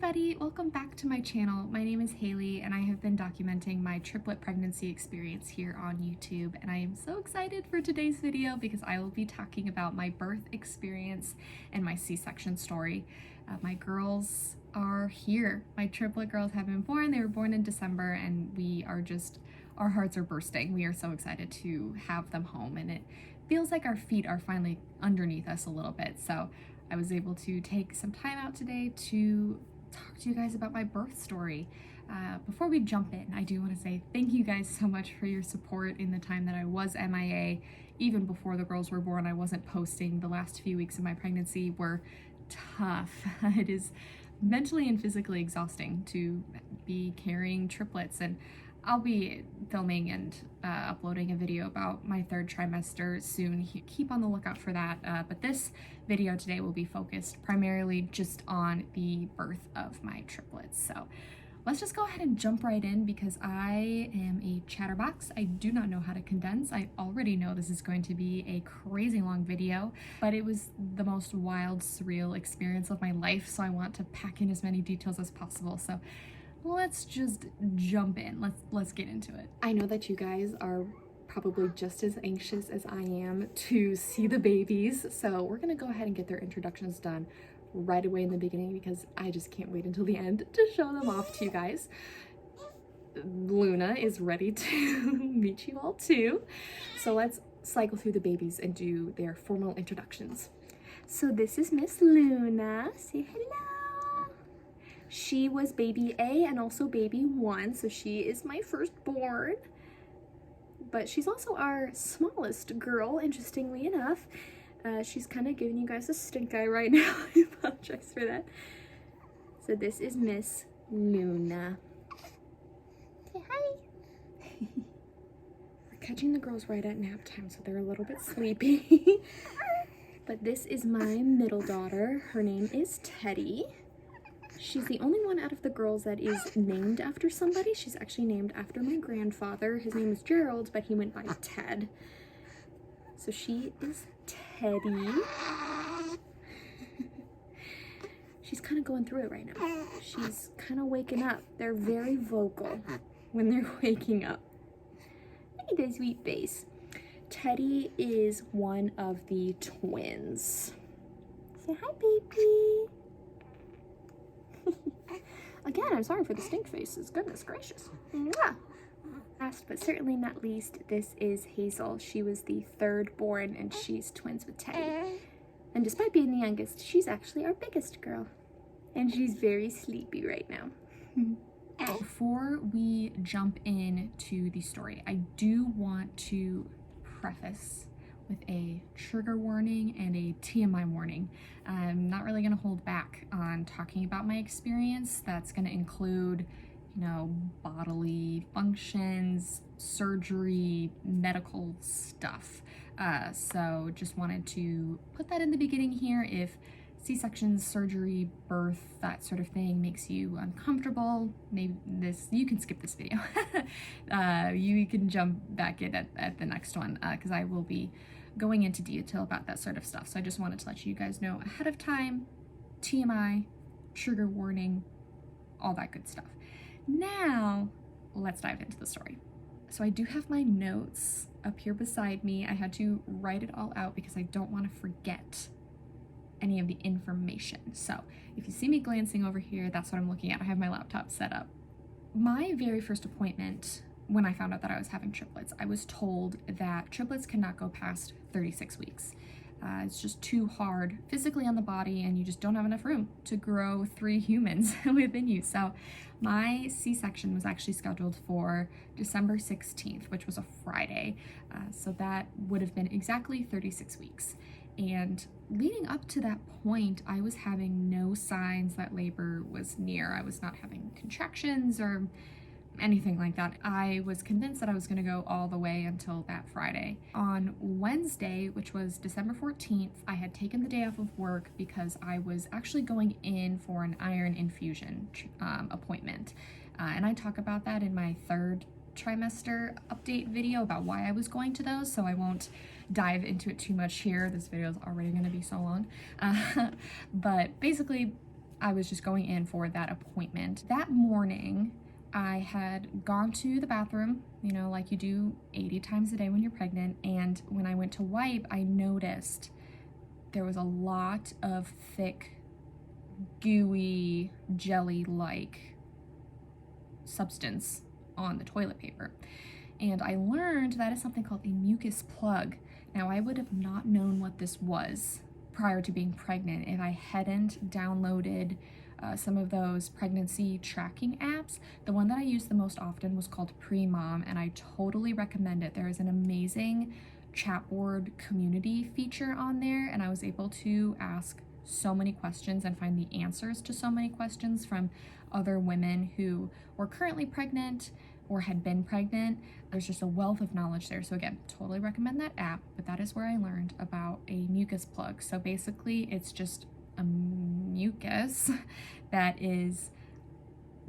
everybody, welcome back to my channel. My name is Haley and I have been documenting my triplet pregnancy experience here on YouTube, and I am so excited for today's video because I will be talking about my birth experience and my C-section story. My girls are here. My triplet girls have been born. They were born in December and we are just, our hearts are bursting. We are so excited to have them home, and it feels like our feet are finally underneath us a little bit. So I was able to take some time out today to talk to you guys about my birth story. Before we jump in, I do want to say thank you guys so much for your support in the time that I was MIA. Even before the girls were born, I wasn't posting. The last few weeks of my pregnancy were tough. It is mentally and physically exhausting to be carrying triplets, and I'll be filming and uploading a video about my third trimester soon. Keep on the lookout for that. But this video today will be focused primarily just on the birth of my triplets. So let's just go ahead and jump right in because I am a chatterbox. I do not know how to condense. I already know this is going to be a crazy long video, but it was the most wild, surreal experience of my life. So I want to pack in as many details as possible. So let's just jump in. Let's get into it. I know that you guys are probably just as anxious as I am to see the babies, so we're gonna go ahead and get their introductions done right away in the beginning because I just can't wait until the end to show them off to you guys. Luna is ready to meet you all too, so let's cycle through the babies and do their formal introductions. So this is Miss Luna. Say hello. She was baby A and also baby 1, so she is my firstborn. But she's also our smallest girl, interestingly enough. She's kind of giving you guys a stink eye right now. I apologize for that. So this is Miss Luna. Say hi. We're catching the girls right at nap time, so they're a little bit sleepy. But this is my middle daughter. Her name is Teddy. She's the only one out of the girls that is named after somebody. She's actually named after my grandfather. His name is Gerald, but he went by Ted. So she is Teddy. She's kind of going through it right now. She's kind of waking up. They're very vocal when they're waking up. Look at their sweet face. Teddy is one of the twins. Say hi, baby. Again, I'm sorry for the stink faces. Goodness gracious. Mwah. Last but certainly not least, this is Hazel. She was the third born and she's twins with Teddy. And despite being the youngest, she's actually our biggest girl. And she's very sleepy right now. Before we jump into the story, I do want to preface with a trigger warning and a TMI warning. I'm not really gonna hold back on talking about my experience. That's gonna include, you know, bodily functions, surgery, medical stuff. So just wanted to put that in the beginning here. If C-sections, surgery, birth, that sort of thing makes you uncomfortable, maybe you can skip this video. You can jump back in at the next one because I will be going into detail about that sort of stuff. So I just wanted to let you guys know ahead of time, TMI, trigger warning, all that good stuff. Now, let's dive into the story. So I do have my notes up here beside me. I had to write it all out because I don't want to forget any of the information. So if you see me glancing over here, that's what I'm looking at. I have my laptop set up. My very first appointment, when I found out that I was having triplets, I was told that triplets cannot go past 36 weeks. It's just too hard physically on the body and you just don't have enough room to grow 3 humans within you. So my C-section was actually scheduled for December 16th, which was a Friday. So that would have been exactly 36 weeks. And leading up to that point, I was having no signs that labor was near. I was not having contractions or anything like that. I was convinced that I was going to go all the way until that Friday. On Wednesday, which was December 14th, I had taken the day off of work because I was actually going in for an iron infusion appointment. And I talk about that in my third trimester update video about why I was going to those, so I won't dive into it too much here. This video is already going to be so long. But basically, I was just going in for that appointment. That morning, I had gone to the bathroom, you know, like you do 80 times a day when you're pregnant, and when I went to wipe, I noticed there was a lot of thick, gooey, jelly-like substance on the toilet paper. And I learned that is something called a mucus plug. Now, I would have not known what this was prior to being pregnant if I hadn't downloaded some of those pregnancy tracking apps. The one that I used the most often was called Pre-Mom, and I totally recommend it. There is an amazing chat board community feature on there, and I was able to ask so many questions and find the answers to so many questions from other women who were currently pregnant or had been pregnant. There's just a wealth of knowledge there. So again, totally recommend that app, but that is where I learned about a mucus plug. So basically it's just a mucus that is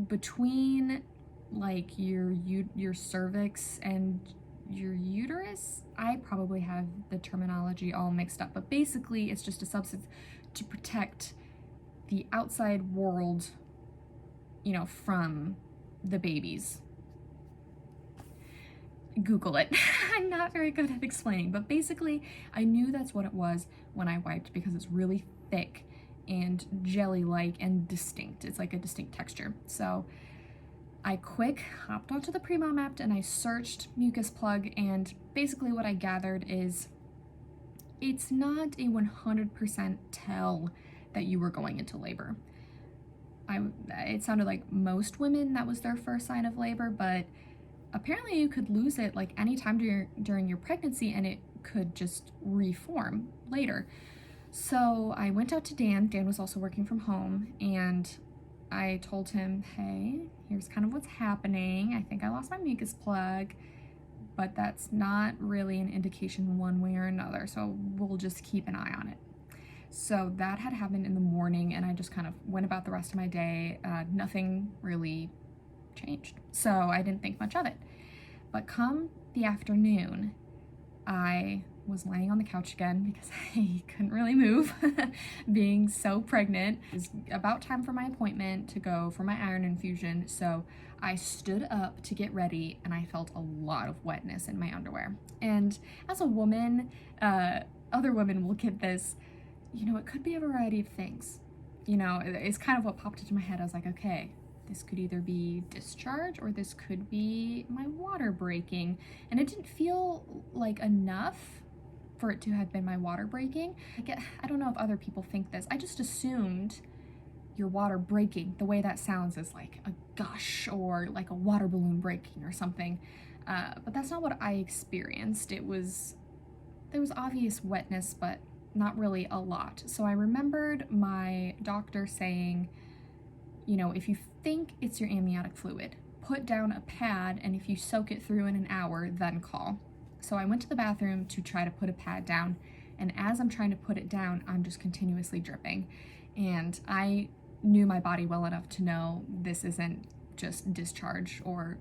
between like your cervix and your uterus. I probably have the terminology all mixed up, but basically it's just a substance to protect the outside world, you know, from the babies. Google it. I'm not very good at explaining, but basically I knew that's what it was when I wiped because it's really thick and jelly-like and distinct. It's like a distinct texture. So I quick hopped onto the Pre-Mom app and I searched mucus plug, and basically what I gathered is it's not a 100% tell that you were going into labor. It sounded like most women that was their first sign of labor, but apparently you could lose it like anytime during your pregnancy and it could just reform later. So I went out to Dan. Dan was also working from home, and I told him, hey, here's kind of what's happening. I think I lost my mucus plug, but that's not really an indication one way or another, so we'll just keep an eye on it. So that had happened in the morning, and I just kind of went about the rest of my day. Nothing really changed, so I didn't think much of it. But come the afternoon, I was laying on the couch again because I couldn't really move being so pregnant. It was about time for my appointment to go for my iron infusion, so I stood up to get ready and I felt a lot of wetness in my underwear. And as a woman, other women will get this, you know, it could be a variety of things. You know, it's kind of what popped into my head. I was like, okay, this could either be discharge or this could be my water breaking. And it didn't feel like enough for it to have been my water breaking. I don't know if other people think this. I just assumed your water breaking, the way that sounds, is like a gush or like a water balloon breaking or something. But that's not what I experienced. There was obvious wetness, but not really a lot. So I remembered my doctor saying, you know, if you think it's your amniotic fluid, put down a pad, and if you soak it through in an hour, then call. So I went to the bathroom to try to put a pad down, and as I'm trying to put it down, I'm just continuously dripping. And I knew my body well enough to know this isn't just discharge or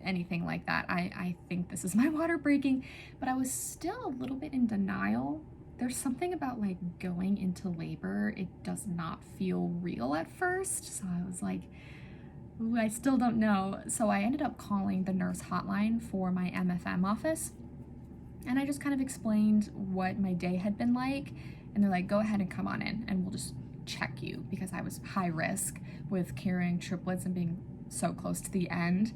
anything like that. I think this is my water breaking, but I was still a little bit in denial. There's something about like going into labor, it does not feel real at first. So I was like, ooh, I still don't know. So I ended up calling the nurse hotline for my MFM office. And I just kind of explained what my day had been like. And they're like, go ahead and come on in and we'll just check you, because I was high risk with carrying triplets and being so close to the end.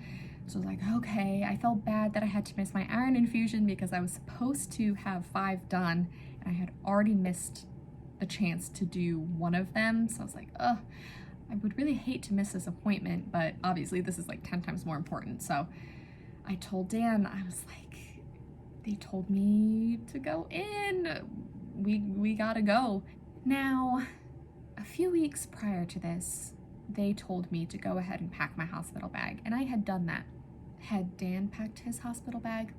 So I was like, okay. I felt bad that I had to miss my iron infusion because I was supposed to have 5 done. I had already missed the chance to do one of them. So I was like, ugh, I would really hate to miss this appointment, but obviously this is like 10 times more important. So I told Dan, I was like, they told me to go in. We gotta go. Now, a few weeks prior to this, they told me to go ahead and pack my hospital bag, and I had done that. Had Dan packed his hospital bag?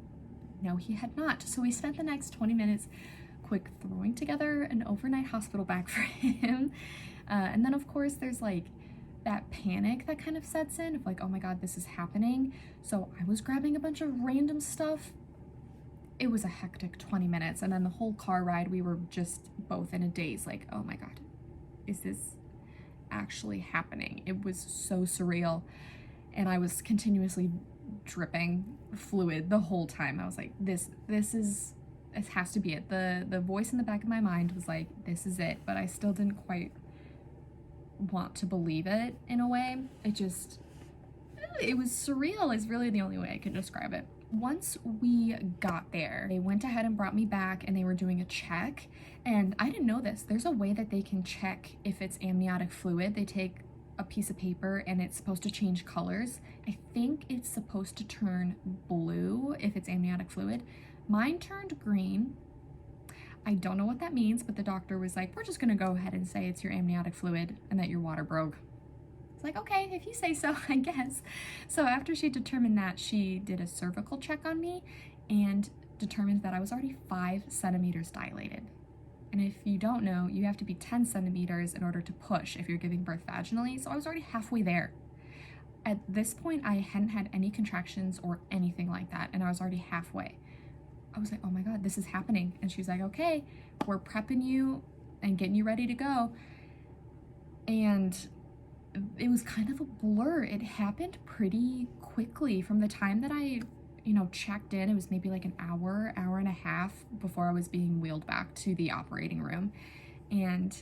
No, he had not. So we spent the next 20 minutes quick throwing together an overnight hospital bag for him. And then of course there's like that panic that kind of sets in of like, oh my God, this is happening. So I was grabbing a bunch of random stuff. It was a hectic 20 minutes. And then the whole car ride, we were just both in a daze, like, oh my God, is actually happening. It was so surreal, and I was continuously dripping fluid the whole time. I was like, this has to be it. The voice in the back of my mind was like, this is it, but I still didn't quite want to believe it in a way. It was surreal is really the only way I could describe it. Once we got there, they went ahead and brought me back, and they were doing a check, and I didn't know this. There's a way that they can check if it's amniotic fluid. They take a piece of paper and it's supposed to change colors. I think it's supposed to turn blue if it's amniotic fluid. Mine turned green. I don't know what that means, but the doctor was like, we're just gonna go ahead and say it's your amniotic fluid and that your water broke. It's like, okay, if you say so, I guess. So after she determined that, she did a cervical check on me and determined that I was already 5 centimeters dilated. And if you don't know, you have to be 10 centimeters in order to push if you're giving birth vaginally. So I was already halfway there. At this point, I hadn't had any contractions or anything like that, and I was already halfway. I was like, oh my God, this is happening. And she's like, okay, we're prepping you and getting you ready to go. And it was kind of a blur. It happened pretty quickly from the time that I, checked in. It was maybe like an hour and a half before I was being wheeled back to the operating room. And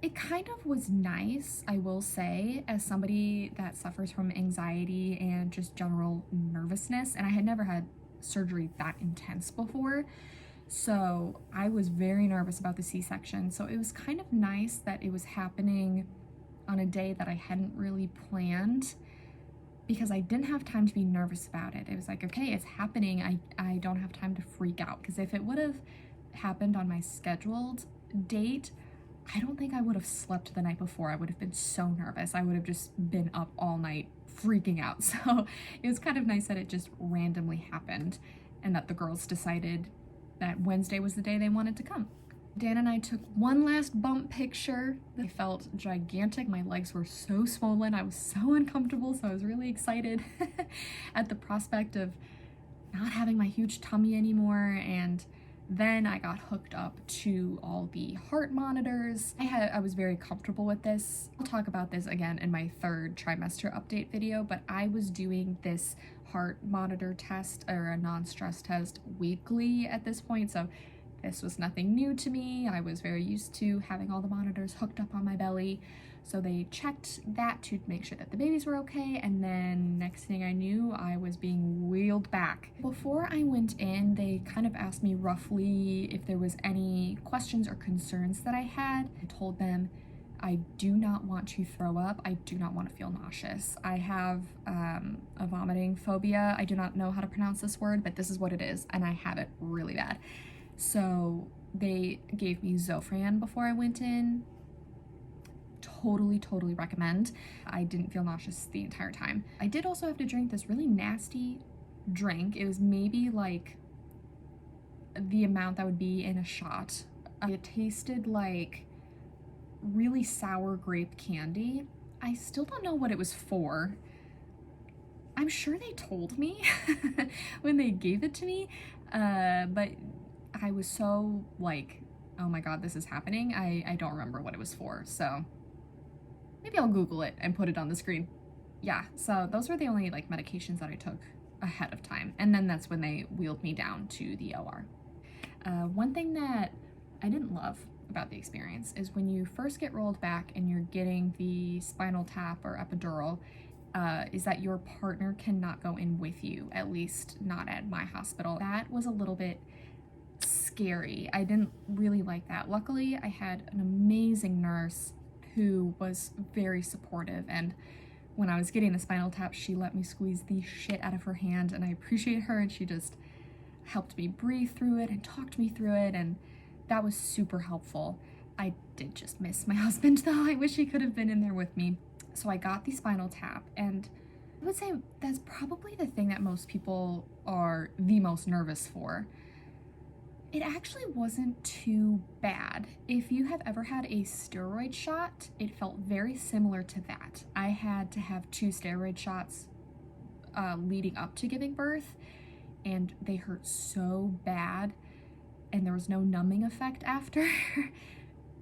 it kind of was nice, I will say, as somebody that suffers from anxiety and just general nervousness. And I had never had surgery that intense before. So I was very nervous about the C-section. So it was kind of nice that it was happening on a day that I hadn't really planned, because I didn't have time to be nervous about it. It was like, okay, it's happening. I don't have time to freak out. Because if it would have happened on my scheduled date, I don't think I would have slept the night before. I would have been so nervous. I would have just been up all night freaking out. So it was kind of nice that it just randomly happened and that the girls decided that Wednesday was the day they wanted to come. Dan and I took one last bump picture. I felt gigantic. My legs were so swollen. I was so uncomfortable, so I was really excited at the prospect of not having my huge tummy anymore. And then I got hooked up to all the heart monitors. I was very comfortable with this. I'll talk about this again in my 3rd trimester update video, but I was doing this heart monitor test, or a non-stress test, weekly at this point. So this was nothing new to me. I was very used to having all the monitors hooked up on my belly. So they checked that to make sure that the babies were okay, and then next thing I knew, I was being wheeled back. Before I went in, they kind of asked me roughly if there was any questions or concerns that I had. I told them, I do not want to throw up. I do not want to feel nauseous. I have a vomiting phobia. I do not know how to pronounce this word, but this is what it is, and I have it really bad. So they gave me Zofran before I went in. Totally recommend. I didn't feel nauseous the entire time. I did also have to drink this really nasty drink. It was maybe like the amount that would be in a shot. It tasted like really sour grape candy. I still don't know what it was for. I'm sure they told me when they gave it to me, but I was so like, oh my God, this is happening. I don't remember what it was for, so maybe I'll Google it and put it on the screen. Yeah, so those were the only like medications that I took ahead of time, and then that's when they wheeled me down to the OR. One thing that I didn't love about the experience is when you first get rolled back and you're getting the spinal tap or epidural, is that your partner cannot go in with you, at least not at my hospital. That was a little bit scary. I didn't really like that. Luckily, I had an amazing nurse who was very supportive, and when I was getting the spinal tap, she let me squeeze the shit out of her hand, and I appreciate her, and she just helped me breathe through it and talked me through it, and that was super helpful. I did just miss my husband though. I wish he could have been in there with me. So I got the spinal tap, and I would say that's probably the thing that most people are the most nervous for. It actually wasn't too bad. If you have ever had a steroid shot, it felt very similar to that. I had to have 2 steroid shots leading up to giving birth, and they hurt so bad, and there was no numbing effect after.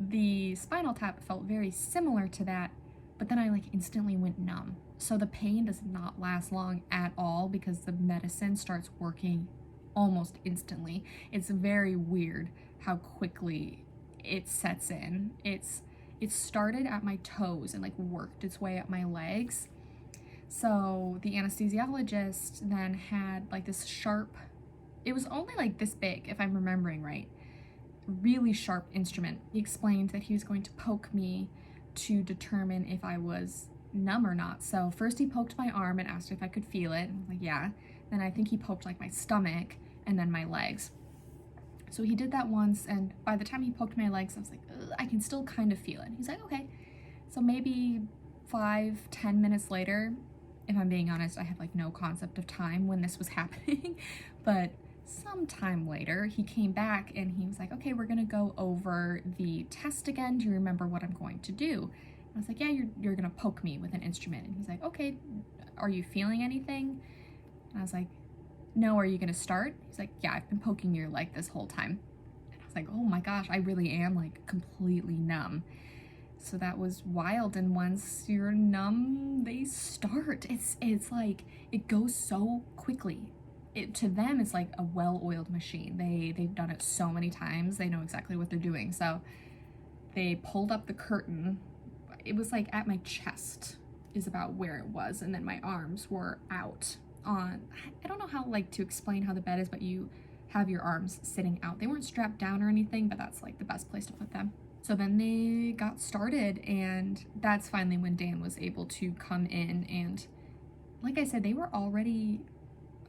The spinal tap felt very similar to that, but then I like instantly went numb. So the pain does not last long at all because the medicine starts working almost instantly. It's very weird how quickly it sets in. It started at my toes and like worked its way up my legs. So the anesthesiologist then had like this sharp, it was only like this big, if I'm remembering right, really sharp instrument. He explained that he was going to poke me to determine if I was numb or not. So first he poked my arm and asked if I could feel it. I was like, yeah. Then I think he poked like my stomach and then my legs. So he did that once, and by the time he poked my legs, I was like, I can still kind of feel it. He's like, okay. So maybe 5-10 minutes later, if I'm being honest, I have like no concept of time when this was happening, but sometime later he came back and he was like, okay, we're gonna go over the test again. Do you remember what I'm going to do? And I was like, yeah, you're gonna poke me with an instrument. And he's like, okay, are you feeling anything? And I was like, no, are you gonna start? He's like, yeah, I've been poking your leg this whole time. And I was like, oh my gosh, I really am like completely numb. So that was wild. And once you're numb, they start. It's like, it goes so quickly. To them, it's like a well-oiled machine. They've done it so many times. They know exactly what they're doing. So they pulled up the curtain. It was like at my chest is about where it was. And then my arms were out on, I don't know how like to explain how the bed is, but you have your arms sitting out. They weren't strapped down or anything, but that's like the best place to put them. So then they got started, and that's finally when Dan was able to come in. And like I said, they were already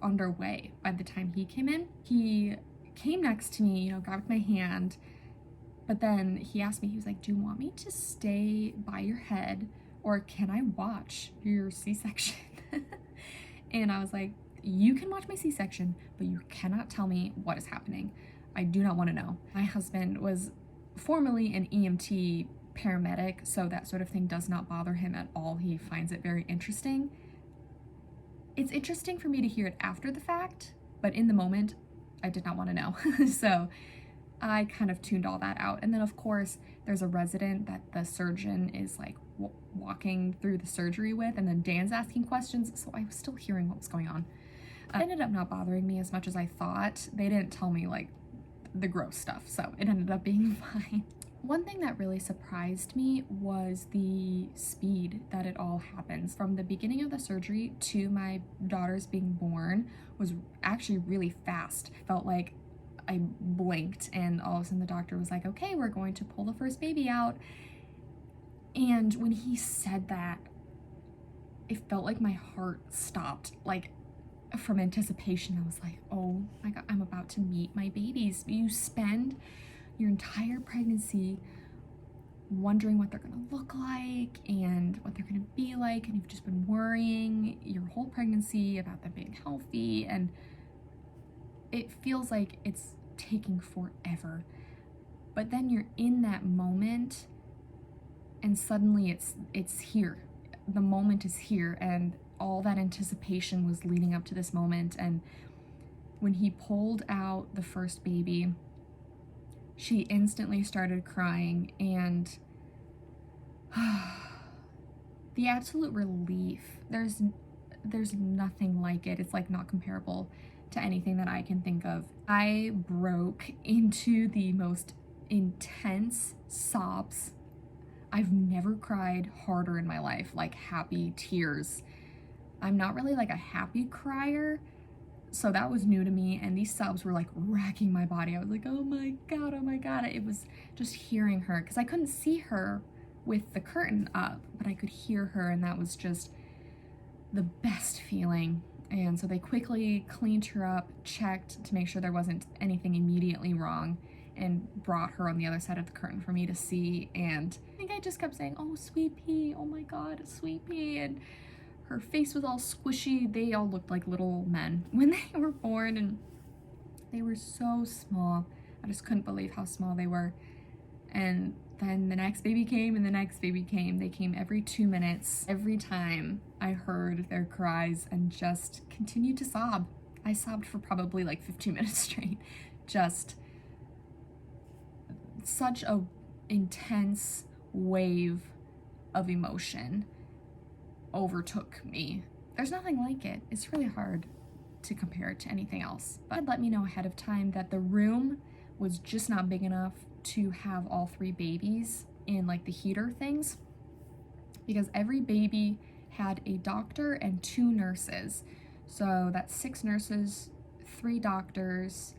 underway by the time he came in. He came next to me, grabbed my hand, but then he asked me, he was like, do you want me to stay by your head or can I watch your C-section? And I was like, you can watch my C-section, but you cannot tell me what is happening. I do not want to know. My husband was formerly an EMT paramedic, so that sort of thing does not bother him at all. He finds it very interesting. It's interesting for me to hear it after the fact, but in the moment, I did not want to know. So I kind of tuned all that out. And then of course, there's a resident that the surgeon is like walking through the surgery with, and then Dan's asking questions, so I was still hearing what was going on. It ended up not bothering me as much as I thought. They didn't tell me like the gross stuff, so it ended up being fine. One thing that really surprised me was the speed that it all happens. From the beginning of the surgery to my daughter's being born was actually really fast. Felt like I blinked and all of a sudden the doctor was like, okay, we're going to pull the first baby out. And when he said that, it felt like my heart stopped, like from anticipation. I was like, oh my God, I'm about to meet my babies. You spend your entire pregnancy wondering what they're gonna look like and what they're gonna be like, and you've just been worrying your whole pregnancy about them being healthy, and it feels like it's taking forever. But then you're in that moment and suddenly it's here. The moment is here, and all that anticipation was leading up to this moment. And when he pulled out the first baby, she instantly started crying, and the absolute relief, there's nothing like it. It's like not comparable to anything that I can think of. I broke into the most intense sobs. I've never cried harder in my life, like happy tears. I'm not really like a happy crier, so that was new to me, and these sobs were like racking my body. I was like, oh my God, oh my God. It was just hearing her, because I couldn't see her with the curtain up, but I could hear her, and that was just the best feeling. And so they quickly cleaned her up, checked to make sure there wasn't anything immediately wrong, and brought her on the other side of the curtain for me to see. And I think I just kept saying, oh, sweet pea, oh my God, sweet pea. And her face was all squishy. They all looked like little men when they were born, and they were so small. I just couldn't believe how small they were. And then the next baby came, and the next baby came. They came every 2 minutes. Every time I heard their cries and just continued to sob. I sobbed for probably like 15 minutes straight. Just such a intense wave of emotion overtook me. There's nothing like it. It's really hard to compare it to anything else. But let me know ahead of time that the room was just not big enough to have all 3 babies in like the heater things, because every baby had a doctor and 2 nurses. So that's 6 nurses, 3 doctors.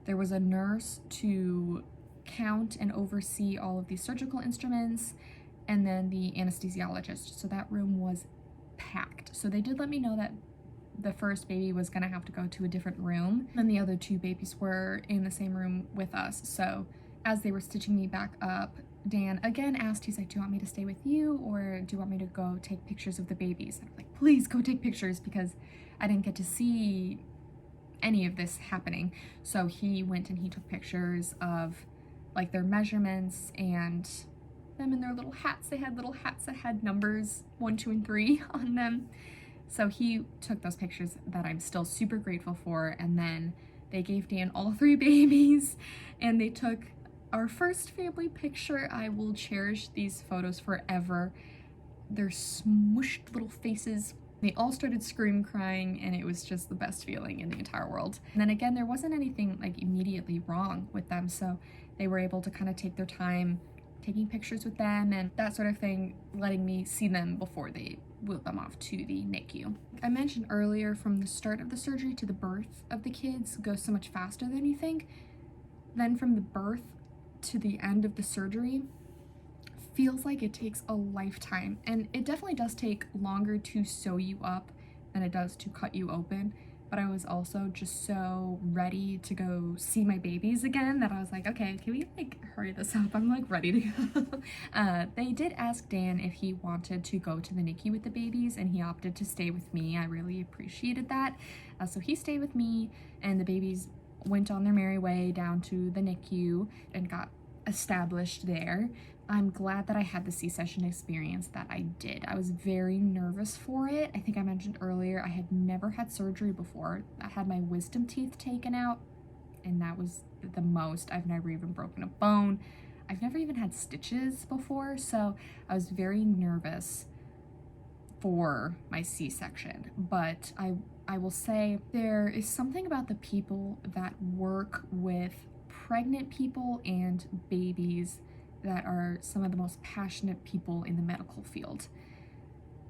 There was a nurse to count and oversee all of the surgical instruments, and then the anesthesiologist. So that room was packed. So they did let me know that the first baby was gonna have to go to a different room, and the other 2 babies were in the same room with us. So as they were stitching me back up, Dan again asked, he's like, do you want me to stay with you, or do you want me to go take pictures of the babies? And I'm like, please go take pictures, because I didn't get to see any of this happening. So he went and he took pictures of like their measurements and them in their little hats. They had little hats that had numbers 1, 2, and 3 on them. So he took those pictures that I'm still super grateful for, and then they gave Dan all 3 babies, and they took our first family picture. I will cherish these photos forever. Their smushed little faces. They all started scream crying, and it was just the best feeling in the entire world. And then again, there wasn't anything like immediately wrong with them, so they were able to kind of take their time taking pictures with them and that sort of thing, letting me see them before they wheeled them off to the NICU. I mentioned earlier, from the start of the surgery to the birth of the kids goes so much faster than you think. Then from the birth to the end of the surgery feels like it takes a lifetime, and it definitely does take longer to sew you up than it does to cut you open. But I was also just so ready to go see my babies again that I was like, okay, can we like hurry this up? I'm like ready to go. They did ask Dan if he wanted to go to the NICU with the babies, and he opted to stay with me. I really appreciated that. So he stayed with me, and the babies went on their merry way down to the NICU and got established there. I'm glad that I had the C-section experience that I did. I was very nervous for it. I think I mentioned earlier, I had never had surgery before. I had my wisdom teeth taken out, and that was the most. I've never even broken a bone. I've never even had stitches before, so I was very nervous for my C-section. But I will say there is something about the people that work with pregnant people and babies that are some of the most passionate people in the medical field.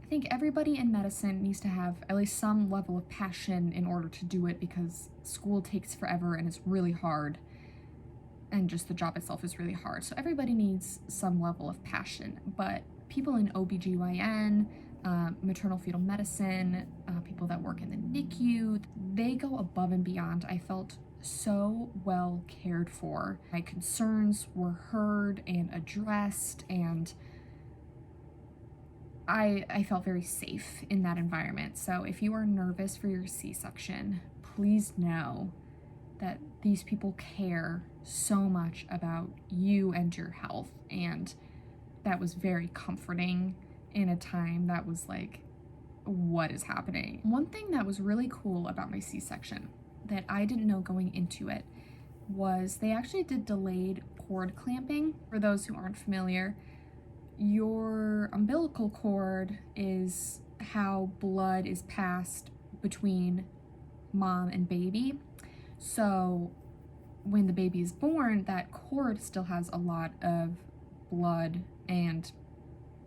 I think everybody in medicine needs to have at least some level of passion in order to do it, because school takes forever and it's really hard, and just the job itself is really hard. So everybody needs some level of passion, but people in OBGYN, maternal fetal medicine, people that work in the NICU, they go above and beyond. I felt so well cared for. My concerns were heard and addressed, and I felt very safe in that environment. So if you are nervous for your C-section, please know that these people care so much about you and your health, and that was very comforting in a time that was like, what is happening? One thing that was really cool about my C-section that I didn't know going into it was they actually did delayed cord clamping. For those who aren't familiar, your umbilical cord is how blood is passed between mom and baby. So when the baby is born, that cord still has a lot of blood and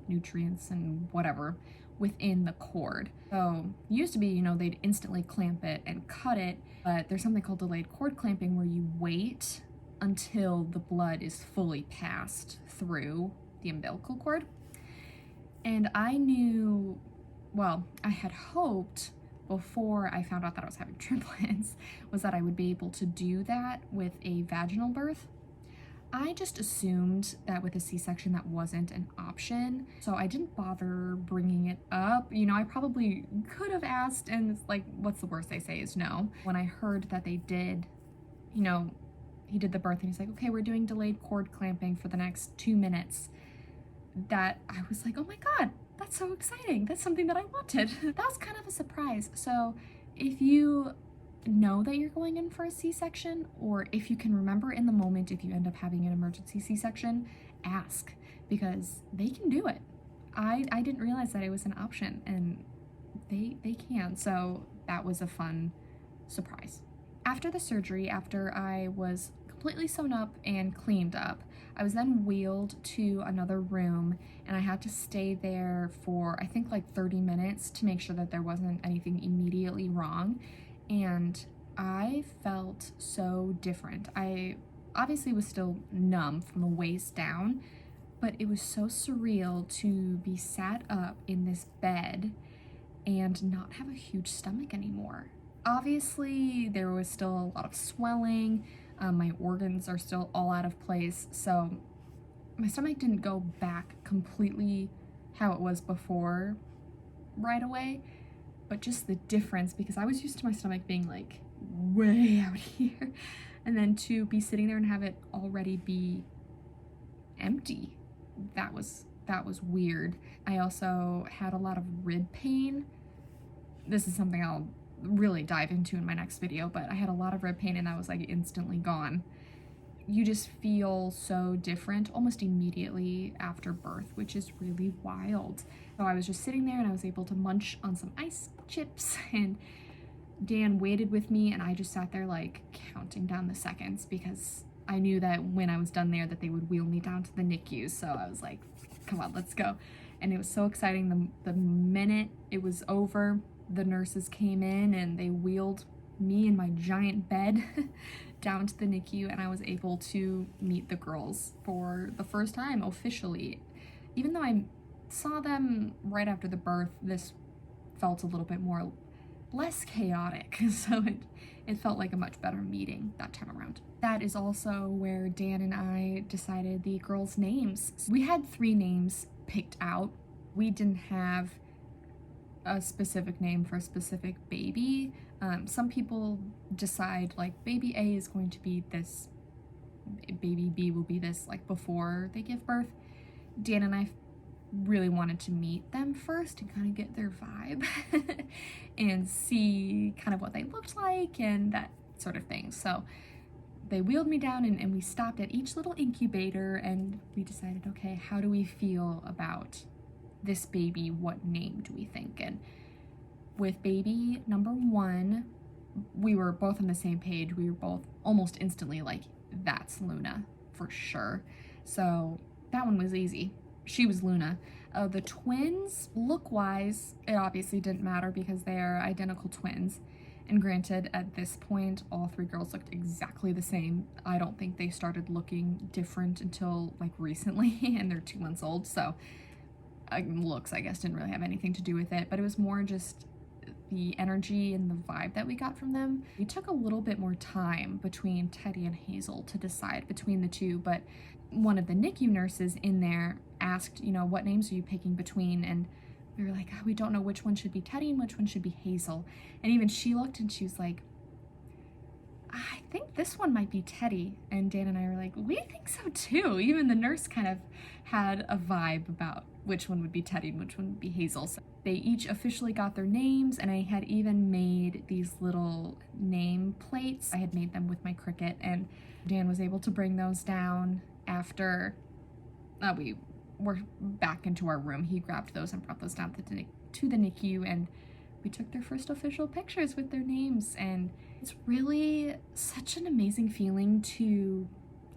nutrients and whatever within the cord. So it used to be, they'd instantly clamp it and cut it, but there's something called delayed cord clamping where you wait until the blood is fully passed through the umbilical cord. And I knew, well, I had hoped before I found out that I was having triplets was that I would be able to do that with a vaginal birth. I just assumed that with a C-section that wasn't an option, so I didn't bother bringing it up. I probably could have asked, and it's like, what's the worst they say is no. When I heard that they did, he did the birth and he's like, okay, we're doing delayed cord clamping for the next 2 minutes, that I was like, oh my God, that's so exciting. That's something that I wanted. That was kind of a surprise. So if you know that you're going in for a C-section, or if you can remember in the moment if you end up having an emergency C-section, ask, because they can do it. I didn't realize that it was an option, and they can. So that was a fun surprise. After the surgery, after I was completely sewn up and cleaned up, I was then wheeled to another room, and I had to stay there for I think like 30 minutes to make sure that there wasn't anything immediately wrong. And I felt so different. I obviously was still numb from the waist down, but it was so surreal to be sat up in this bed and not have a huge stomach anymore. Obviously, there was still a lot of swelling. My organs are still all out of place, so my stomach didn't go back completely how it was before right away, but just the difference, because I was used to my stomach being like way out here, and then to be sitting there and have it already be empty, that was weird. I also had a lot of rib pain. This is something I'll really dive into in my next video, but I had a lot of rib pain and that was like instantly gone. You just feel so different almost immediately after birth, which is really wild. So I was just sitting there and I was able to munch on some ice chips, and Dan waited with me, and I just sat there like counting down the seconds because I knew that when I was done there that they would wheel me down to the NICU. So I was like, come on, let's go. And it was so exciting. The minute it was over, the nurses came in and they wheeled me in my giant bed down to the NICU, and I was able to meet the girls for the first time officially. Even though I saw them right after the birth, this felt a little bit less chaotic, so it felt like a much better meeting that time around. That is also where Dan and I decided the girls' names. We had 3 names picked out. We didn't have a specific name for a specific baby. Some people decide like baby A is going to be this, baby B will be this, like before they give birth. Dan and I really wanted to meet them first and kind of get their vibe and see kind of what they looked like and that sort of thing. So they wheeled me down and we stopped at each little incubator and we decided, okay, how do we feel about this baby? What name do we think? And with baby number 1, we were both on the same page. We were both almost instantly like, that's Luna for sure. So that one was easy. She was Luna. The twins, look-wise, it obviously didn't matter because they are identical twins. And granted, at this point, all 3 girls looked exactly the same. I don't think they started looking different until like recently, and they're 2 months old, so looks, I guess, didn't really have anything to do with it, but it was more just the energy and the vibe that we got from them. We took a little bit more time between Teddy and Hazel to decide between the 2, but one of the NICU nurses in there asked, you know, what names are you picking between? And we were like, oh, we don't know which one should be Teddy and which one should be Hazel. And even she looked and she was like, I think this one might be Teddy. And Dan and I were like, we think so too. Even the nurse kind of had a vibe about which one would be Teddy and which one would be Hazel. So they each officially got their names, and I had even made these little name plates. I had made them with my Cricut, and Dan was able to bring those down after we were back into our room. He grabbed those and brought those down to the NICU, and we took their first official pictures with their names. And it's really such an amazing feeling to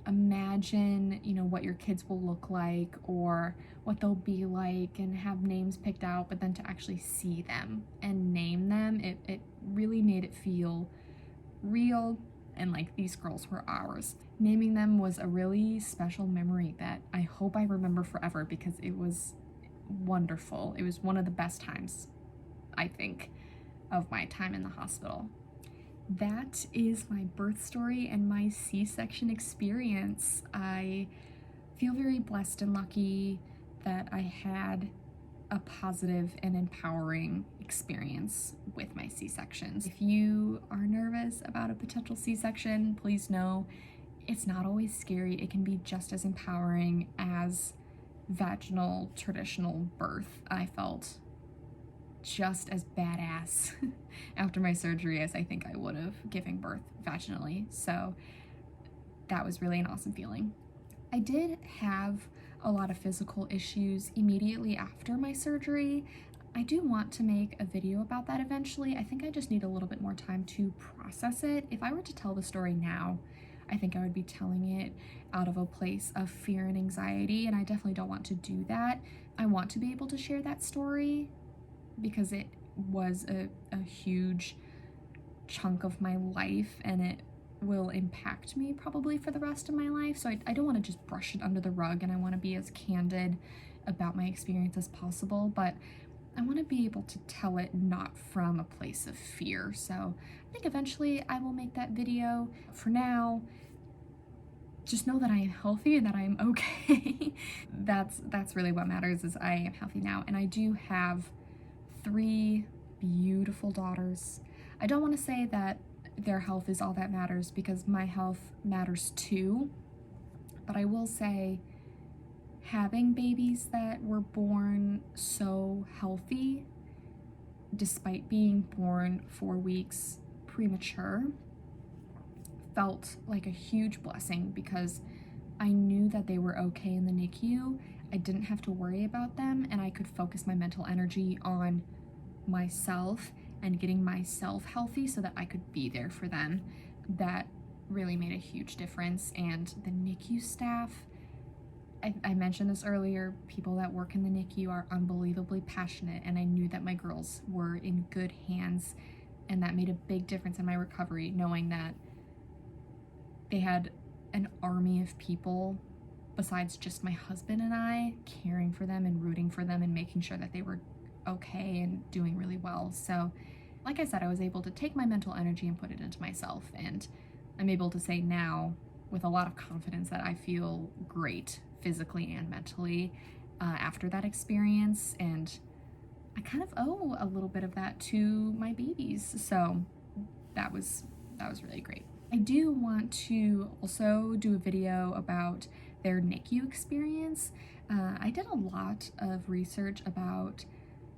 imagine, you know, what your kids will look like or what they'll be like and have names picked out, but then to actually see them and name them, it really made it feel real and like these girls were ours. Naming them was a really special memory that I hope I remember forever because it was wonderful. It was one of the best times, I think, of my time in the hospital. That is my birth story and my C-section experience. I feel very blessed and lucky that I had a positive and empowering experience with my C-sections. If you are nervous about a potential C-section, please know it's not always scary. It can be just as empowering as vaginal traditional birth. I felt just as badass after my surgery as I think I would have giving birth vaginally. So that was really an awesome feeling. I did have a lot of physical issues immediately after my surgery. I do want to make a video about that eventually. I think I just need a little bit more time to process it. If I were to tell the story now, I think I would be telling it out of a place of fear and anxiety, and I definitely don't want to do that. I want to be able to share that story because it was a huge chunk of my life, and it will impact me probably for the rest of my life. So I don't want to just brush it under the rug, and I want to be as candid about my experience as possible, but I want to be able to tell it not from a place of fear. So I think eventually I will make that video. For now, just know that I am healthy and that I am okay. That's really what matters, is I am healthy now. And I do have 3 beautiful daughters. I don't want to say that their health is all that matters, because my health matters too. But I will say, having babies that were born so healthy, despite being born 4 weeks premature, felt like a huge blessing, because I knew that they were okay in the NICU. I didn't have to worry about them, and I could focus my mental energy on myself and getting myself healthy so that I could be there for them. That really made a huge difference. And the NICU staff, I mentioned this earlier, people that work in the NICU are unbelievably passionate, and I knew that my girls were in good hands, and that made a big difference in my recovery, knowing that they had an army of people besides just my husband and I caring for them and rooting for them and making sure that they were okay and doing really well. So like I said, I was able to take my mental energy and put it into myself, and I'm able to say now with a lot of confidence that I feel great physically and mentally after that experience, and I kind of owe a little bit of that to my babies. So that was really great. I do want to also do a video about their NICU experience. I did a lot of research about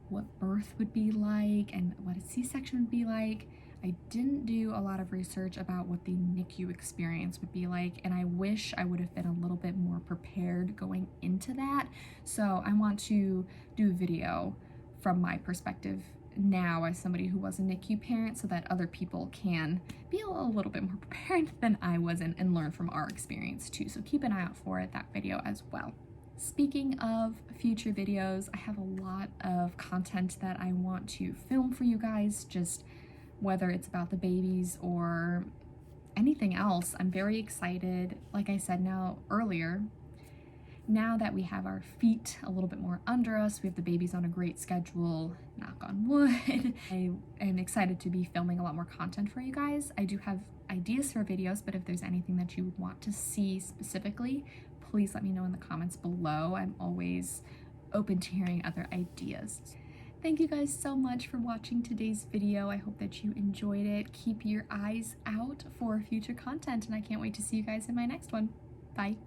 what birth would be like and what a C-section would be like. I didn't do a lot of research about what the NICU experience would be like, and I wish I would have been a little bit more prepared going into that. So I want to do a video from my perspective now as somebody who was a NICU parent, so that other people can be a little bit more prepared than I was, and learn from our experience too. So keep an eye out for that video as well. Speaking of future videos, I have a lot of content that I want to film for you guys, just whether it's about the babies or anything else. I'm very excited. Like I said earlier, now that we have our feet a little bit more under us, we have the babies on a great schedule, knock on wood. I am excited to be filming a lot more content for you guys. I do have ideas for videos, but if there's anything that you would want to see specifically, please let me know in the comments below. I'm always open to hearing other ideas. Thank you guys so much for watching today's video. I hope that you enjoyed it. Keep your eyes out for future content, and I can't wait to see you guys in my next one. Bye.